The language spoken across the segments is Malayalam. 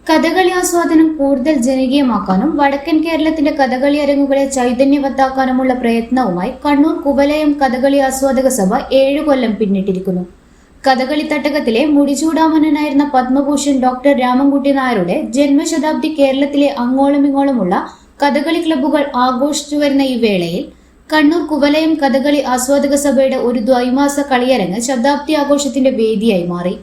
കഥകളി ആസ്വാദനം കൂടുതൽ ജനകീയമാക്കാനും വടക്കൻ കേരളത്തിന്റെ കഥകളി അരങ്ങുകളെ ചൈതന്യവത്താക്കാനുമുള്ള പ്രയത്നവുമായി കണ്ണൂർ കുവലയം കഥകളി ആസ്വാദക സഭ 7 കൊല്ലം പിന്നിട്ടിരിക്കുന്നു. കഥകളി തട്ടകത്തിലെ മുടിചൂടാമനായിരുന്ന പത്മഭൂഷൺ ഡോക്ടർ രാമൻകുട്ടി നായരുടെ ജന്മശതാബ്ദി കേരളത്തിലെ അങ്ങോളമിങ്ങോളമുള്ള കഥകളി ക്ലബ്ബുകൾ ആഘോഷിച്ചു വരുന്ന ഈ വേളയിൽ കണ്ണൂർ കുവലയം കഥകളി ആസ്വാദക സഭയുടെ ഒരു ദ്വൈമാസ കളിയരങ്ങ് ശതാബ്ദി ആഘോഷത്തിന്റെ വേദിയായി മാറി.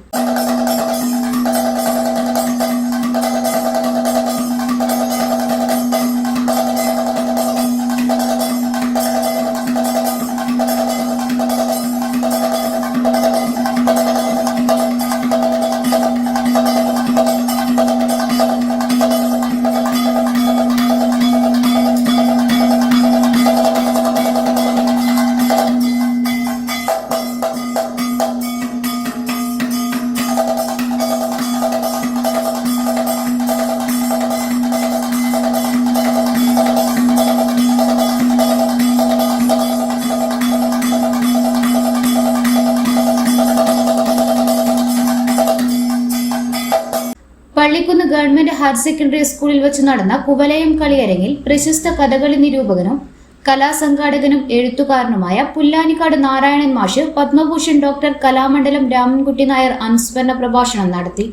പള്ളിക്കുന്ന് ഗവൺമെന്റ് ഹയർ സെക്കൻഡറി സ്കൂളിൽ വെച്ച് നടന്ന കുവലയം കളിയരങ്ങിൽ പ്രശസ്ത കഥകളി നിരൂപകനും കലാസംഘാടകനും എഴുത്തുകാരനുമായ പുല്ലാനിക്കാട് നാരായണൻ മാഷ് പത്മഭൂഷൺ ഡോക്ടർ കലാമണ്ഡലം രാമൻകുട്ടി നായർ അനുസ്മരണ പ്രഭാഷണം നടത്തി.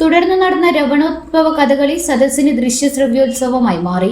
തുടർന്ന് നടന്ന രവണോത്സവ കഥകളി സദസ്സിന് ദൃശ്യശ്രവ്യോത്സവമായി മാറി.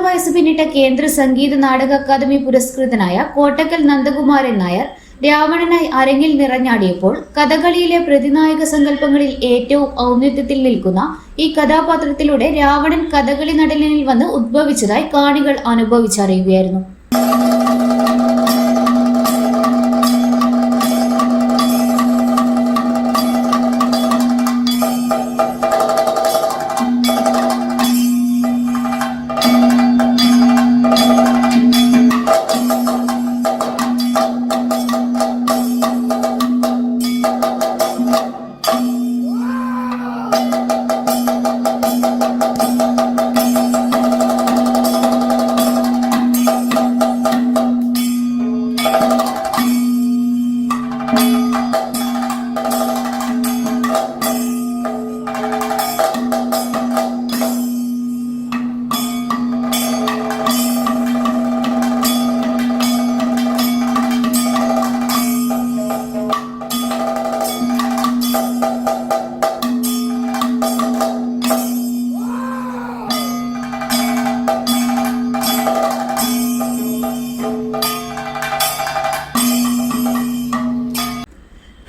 വയസ്സ് പിന്നിട്ട കേന്ദ്ര സംഗീത നാടക അക്കാദമി പുരസ്കൃതനായ കോട്ടക്കൽ നന്ദകുമാരൻ നായർ രാവണനായി അരങ്ങിൽ നിറഞ്ഞാടിയപ്പോൾ കഥകളിയിലെ പ്രതിനായക സങ്കല്പങ്ങളിൽ ഏറ്റവും ഔന്നത്യത്തിൽ നിൽക്കുന്ന ഈ കഥാപാത്രത്തിലൂടെ രാവണൻ കഥകളി നടനിൽ വന്ന് ഉദ്ഭവിച്ചതായി കാണികൾ അനുഭവിച്ചറിയുകയായിരുന്നു.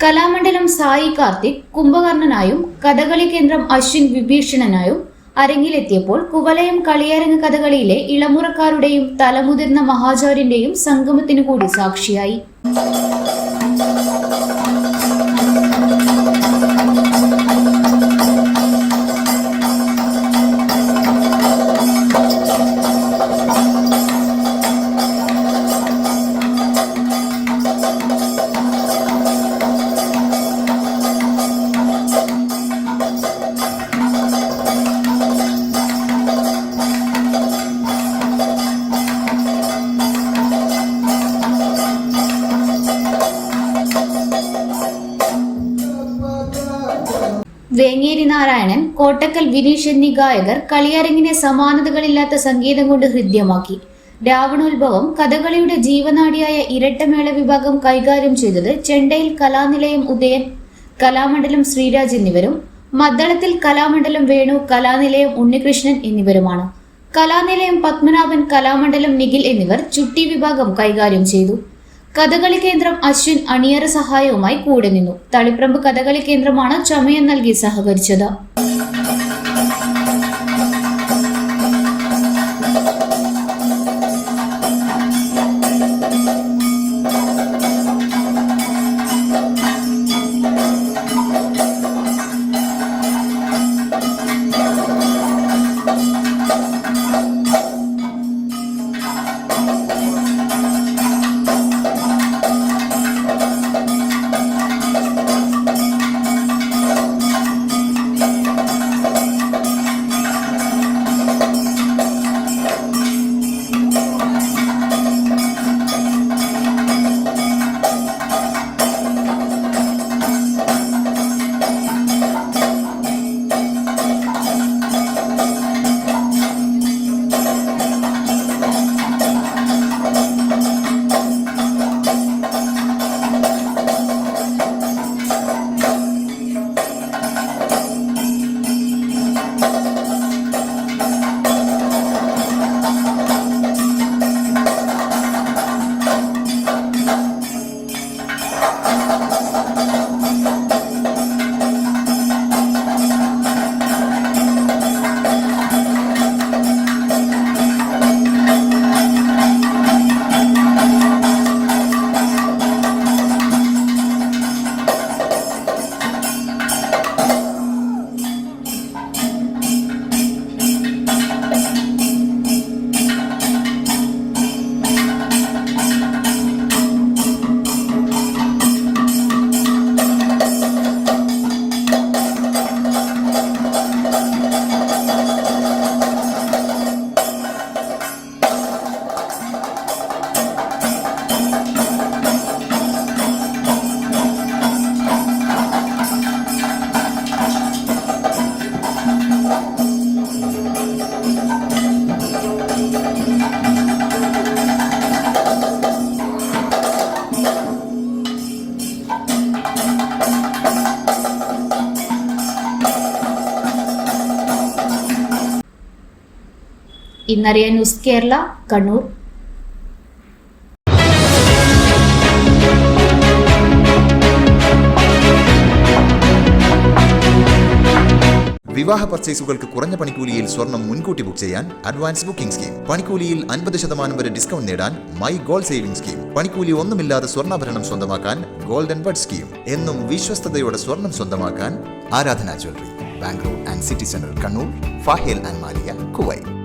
കലാമണ്ഡലം സായി കാർത്തിക് കുംഭകർണനായും കഥകളി കേന്ദ്രം അശ്വിൻ വിഭീഷണനായും അരങ്ങിലെത്തിയപ്പോൾ കുവലയം കളിയരങ്ങ് കഥകളിയിലെ ഇളമുറക്കാരുടെയും തലമുതിർന്ന മഹാചാര്യന്റെയും സംഗമത്തിനു കൂടി സാക്ഷിയായി. വേങ്ങേരി നാരായണൻ, കോട്ടക്കൽ വിനീഷ് എന്നീ ഗായകർ കളിയരങ്ങിനെ സമാനതകളില്ലാത്ത സംഗീതം കൊണ്ട് ഹൃദ്യമാക്കി. രാവണോത്ഭവം കഥകളിയുടെ ജീവനാഡിയായ ഇരട്ടമേള വിഭാഗം കൈകാര്യം ചെയ്തത് ചെണ്ടയിൽ കലാനിലയം ഉദയൻ, കലാമണ്ഡലം ശ്രീരാജ് എന്നിവരും മദ്ദളത്തിൽ കലാമണ്ഡലം വേണു, കലാനിലയം ഉണ്ണികൃഷ്ണൻ എന്നിവരുമാണ്. കലാനിലയം പത്മനാഭൻ, കലാമണ്ഡലം നിഖിൽ എന്നിവർ ചുട്ടി വിഭാഗം കൈകാര്യം ചെയ്തു. കഥകളി കേന്ദ്രം അശ്വിൻ അണിയറ സഹായവുമായി കൂടെ നിന്നു. തളിപ്രമ്പ് കഥകളി കേന്ദ്രമാണ് ചമയം നൽകി സഹകരിച്ചത്. ഇന്നറിയാൻ ന്യൂസ് കേരള, കണ്ണൂർ. വിവാഹ പർച്ചേസുകൾക്ക് കുറഞ്ഞ പണിക്കൂലിയിൽ സ്വർണം മുൻകൂട്ടി ബുക്ക് ചെയ്യാൻ അഡ്വാൻസ് ബുക്കിംഗ് സ്കീം. പണിക്കൂലിയിൽ 50% വരെ ഡിസ്കൗണ്ട് നേടാൻ മൈ ഗോൾഡ് സേവിംഗ് സ്കീം. പണിക്കൂലി ഒന്നുമില്ലാതെ സ്വർണ്ണാഭരണം സ്വന്തമാക്കാൻ ഗോൾഡൻ ബഡ് സ്കീം. എന്നും വിശ്വസ്തയോടെ സ്വർണം സ്വന്തമാക്കാൻ ആരാധന jewellery, Bangalore and city centre, Kannur, ഫാഹേൽ and Maliya, Kuwait.